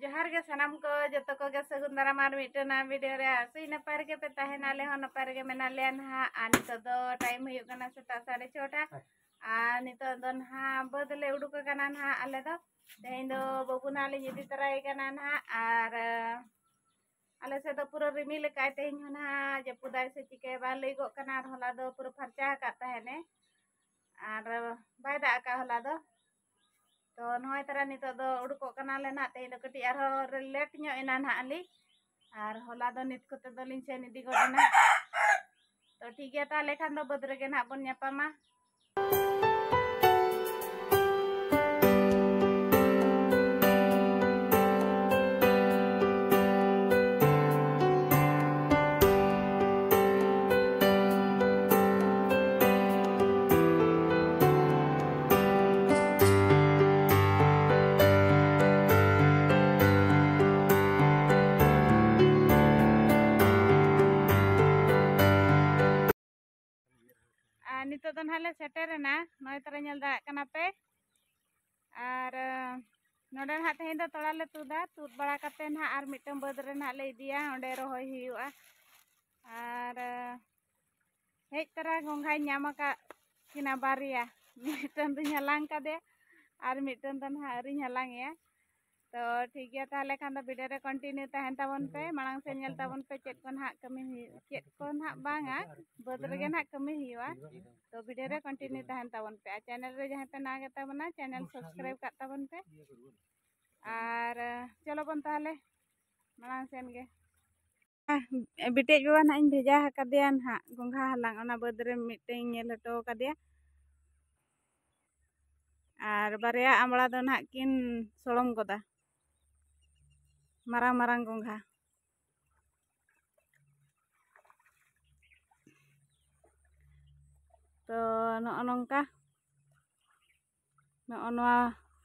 जोहार गे सनाम को जतो को गे सगुन दाराम आर मिटन ना वीडियो रे सुई नपाय रे पे तहेना ले हो नपाय रे मेना ले ना आ नितो दो टाइम हुयु कना सेता 6:30 आ नितो दो ना बदले उडुक कना ना आले दो तेहेन दो बबुना ले इदी तराय कना ना आर आले से दो पूरा रिमिल काय तेहेन ना जपुदाय से चिके बा लई गो कना होला दो पूरा फरचा का तहेने आर बाय दा का होला दो तो नय तरा नितो दो उडुको कना ले ना तेहेन दो कटी आरो लेट न्यो एना ना आली आर होला दो नित कोते दो लिन से निदी गोडना तो ठीक गया ताले खान दो बद रेगे ना बन न्यापामा नितो दो नाले सेटेरना नय तरा नेल दा कना पे आर नोडे ना तेहेन दो तोड़ा ले तुदा तुद बड़ा कते ना आर मिटम बद रे ना ले इदिया ओंडे रोहय हुयुआ आर हेज तरा गोंघाय ᱧᱟᱢ aka किना बारिया मिटन दो हलांग कादे आर मिटन दो ना आरी हलांग या तो ठीक गया ताले खान दो वीडियो रे कंटिन्यू तहन ताबन पे मांग से नेल ताबन पे चेत को ना कमी चेत को ना बांगा बद रेगे ना कमी हुयुआ तो वीडियो रे कंटिन्यू तहन ताबन पे चैनल रे जहां पे ना गे ताबना चैनल सब्सक्राइब का ताबन पे आर चलो बन ताले मांग सेन गे बिटेज बाबा ना इन भेजा हकदिया ना गोंघा हलांग ओना बद रे मिटे नेल हटो कदिया आर बारिया आमड़ा दो ना किन सोलम गोदा marang marang गोंघा तो नोंका नोआ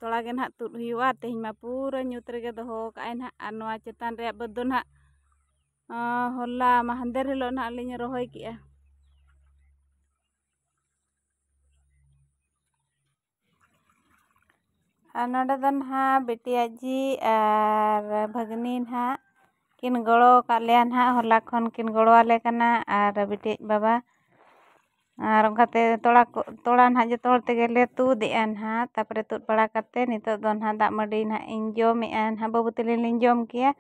तोड़ा गे ना तुद हुयुआ तेहिं मा पूरा ᱧᱩᱛ रेगे दोहो काय ना आर नोआ चेतान रे बद दो ना होला माहंदेर हिलो ना लिኝ रोहय किया आर नोडे दो ना बेटिया जी आर भगनी ना किन गड़ो कालिया ना होला खन किन गड़ो आले कना आर बेटिया बाबा आर ओंकाते तोड़ा ना जतो हर तेगे ले तुद ए ना तापरे तुद बड़ा कते नितो दो ना दाग मडी ना इन जम ए ना बाबू तले लिñ जम किया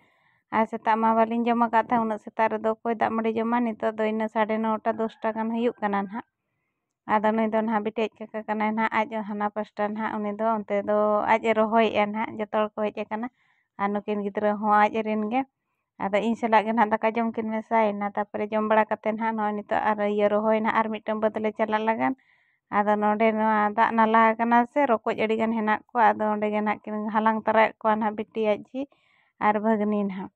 आर सेता मा बालिñ जम का था उन सेता रे दो कोई दाग मडी जमा नितो दो इन 9:30 10टा गान हुयुक कना ना आदो नुई दो ना बिटेज काका कना ना आज हाना पास्टा ना उनी दो onte दो आज रोहय ए ना जतो को हेज कना आर नुकिन गिद्रा हो आज रेन गे आदो इन सला गे ना दाका जम किन मेसाय ना तापरे जम बड़ा कते ना नो नितो आर ये रोहय ना आर मिटम बदले चला लगान आदो नोडे नो दाग नाला कना से रोकोज अड़ी गान हेना को आदो ओंडे गे ना किन हलांग तरा को ना बिटिया जी आर भगनी ना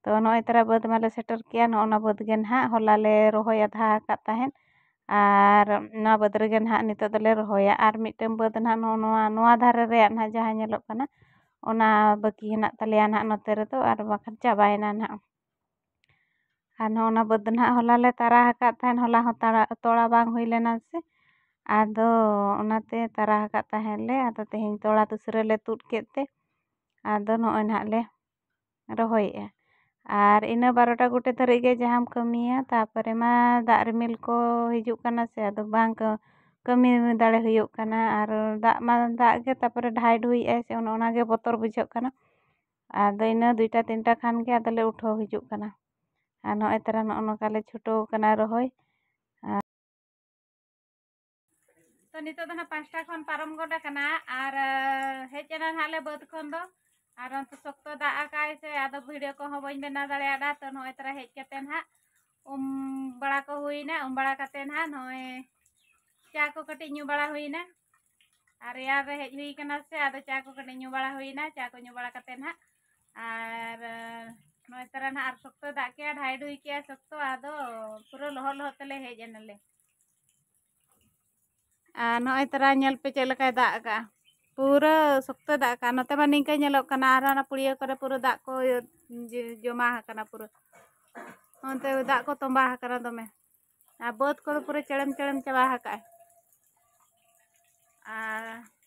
तो नोय तरा बद माले सेटर किया नो ना बद गे ना होला ले रोहय आधा का ताहेन आर ना बद रेगे ना नितो दले रोहया आर मिटम बद ना नोआ धारे रे ना जहां नेलोक कना ओना बाकी हेना तलेया ना नोते रे तो आर बाखन चाबायना ना आर ओना बद ना होला ले तारा का ताहेन होला हो तोड़ा बांग हुई लेना से आदो ओनाते तारा का ताहेन ले आदो तेहिं तोड़ा दूसरे ले तुद केते आदो नोय ना ले रोहय ए आर इन 12टा गुटे धरे गे जहां कमिया तापरे मा दाग रिमिल को हिजुक कना से आदो बांग कमी दाड़े हुयुक कना आर दाग मा दाग गे तापरे ढाई ढुई ए से ओना गे बोतर बुझक कना आदो इन 2टा 3टा खान गे आदो ले उठो हिजुक कना आर नोय तरा नो काले छुटो कना रोहय तो नितो दो ना 5टा खन पारम गोडा कना आर हेज ना हाले बद खन दो आर अंत सख्तो दाग आकाय से आदो वीडियो को हो बइन बेना दाड़ेयादा तो नोय तरा हेज कते ना बड़ा को हुईना बड़ा कते ना नोय चा को कटी न्यू बड़ा हुईना आर यार रे हेज हुई कना से आदो चा को कटी न्यू बड़ा हुईना चा को न्यू बड़ा कते ना आर नोय तरा ना आर सख्तो दाग के ढाई ढुई के सख्तो आदो पूरा लोह लोह तले हेज एनले आ नोय तरा नेल पे चेल का दाग का पूरा सख्तो दाग का नोते मा निंका नेलोक कना आर ना पुड़िया करे पूरा दाग को जमा हकना पूरा onte दाग को तंबा हकना दमे आ बद को पूरा चेड़म चेड़म चाबा हकाय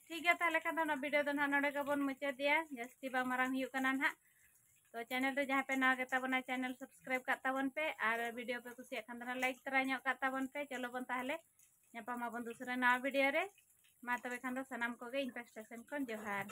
ठीक है ताले खान वीडियो दो ना नोडे गबन मुचाद दिया जास्ती बा मारांग हुयुक कना ना तो चैनल रे जहाँ पे नवा के ताबोना चैनल सब्सक्राइब का ताबन पे और वीडियो पे कुछ खान दना लाइक तरा ᱧᱚᱜ का ताबन पे चलो बन ताहले ñापामा बन दूसरे नवा वीडियो रे मा तबे खान दो सनाम को गे इन पास्टा सेन खन जोहार।